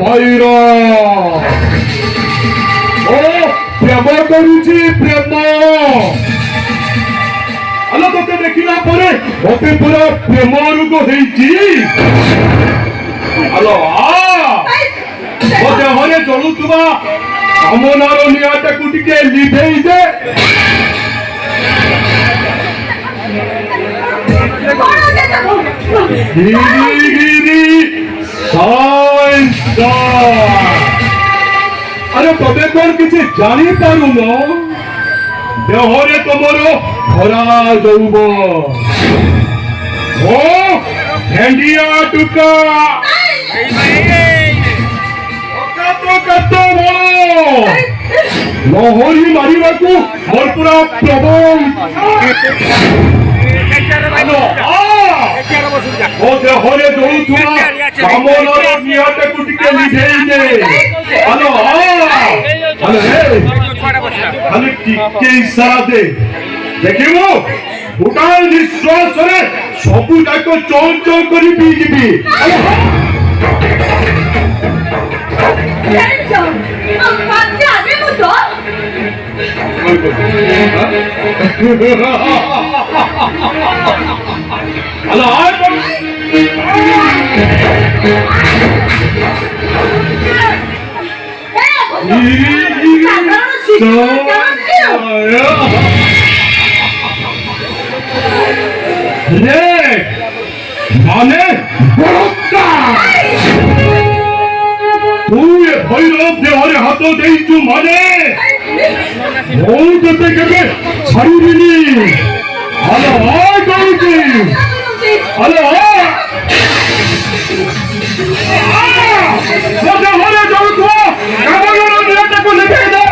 ভাইরা প্রেম করুছি প্রেম আলো তোকে দেখিলা পরে মতে পুরা প্রেম রোগ হয়েছি আলো মতে হরে জলুথিবা কামনার নিଆଟାକୁ ଟିକେ ଲିଭେଇ ଦେ अरे तबे कौन किसी जानी पारू न देहरे तुमर भरा जाऊब ओ भेंडिया टुका लहरी मारिबा को मोर पूरा प्रबल ओ देहरे दौड़ुथुआ कामनार निआटाକୁ ଟିକେ ଲିଭେଇ ଦେ हेलो हेलो खाली टिके इशारा दे देखिबो उठान निश्वास रे सबु जाको चौं चौं करी पी जीबी हेलो माने तू ये भैरव देहरे हाथ देइचु माने मो जते केबे छाड़िबिनी हेलो कहूची हेलो मते हरे जाउथो कामनार निआटाକୁ ଲିଭେଇ दे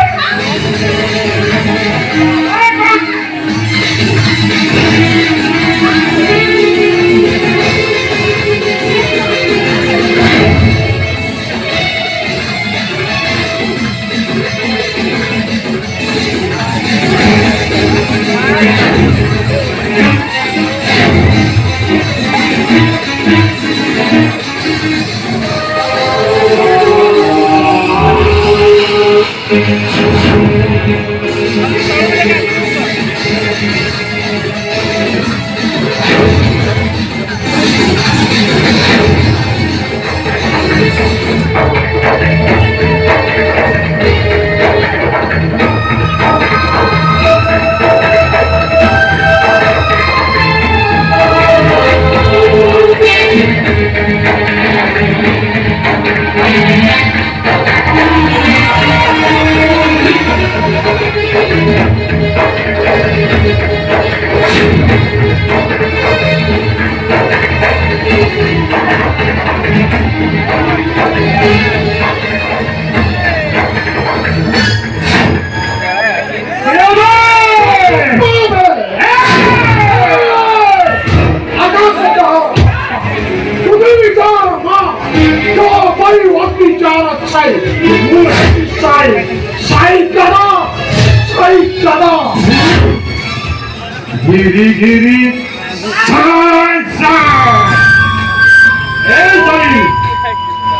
गिरी गिरी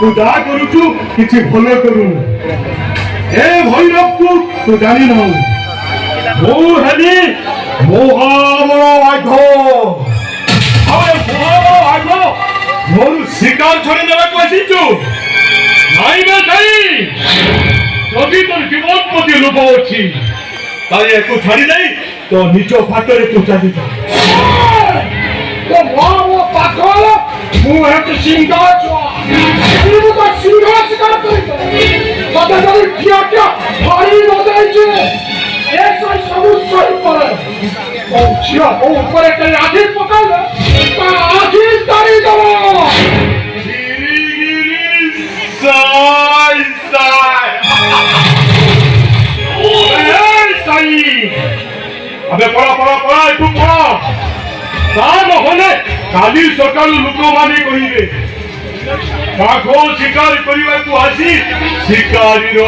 तू जा करुचु किछि भलो करू ए भैरव को तू जानी न मो हली मोहामो आघो अबे मोहामो आघो मोर शिकार छोड़ी देबा को आसीचु नाई बे नाई जदी तोर जीवन प्रति लोभ अछि ताले को छाड़ी नहीं तो निचो फाटरे तू चली जा तो मोहामो पाखल मु हेत सिंगार छुआ तू तो सिंगार शिकार करी तो तते किया क्या भारी बजाई छे एक सही सबु सही पर ओ छिया ओ ऊपर के आधी पकड़ ता आधी तारी दबो गिरी गिरी साई साई ओ ए साई अबे पड़ा पड़ा पड़ा तू पड़ा ता न होले काली सकाल लोक माने कहिबे বাঘ শিকার করিବାକୁ আসি শিকারীর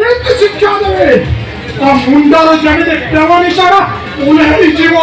মৃত্যু ଶିକ୍ଷା ଦେବେ ତା ମୁଣ୍ଡର ଜାଣିଲେ କେମନି ସାରା ଓହ୍ଲେଇ ଯିବ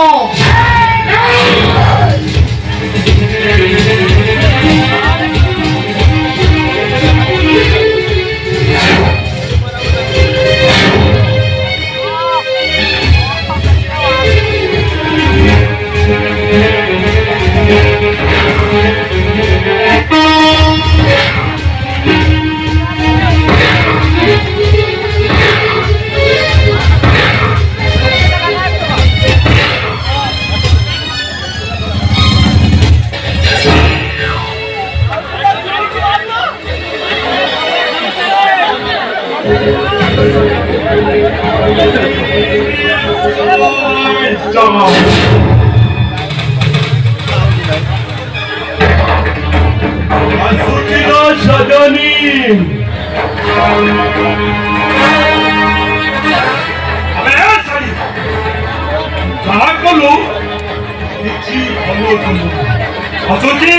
सजनी कहा कलु किसी भलो कलु असुची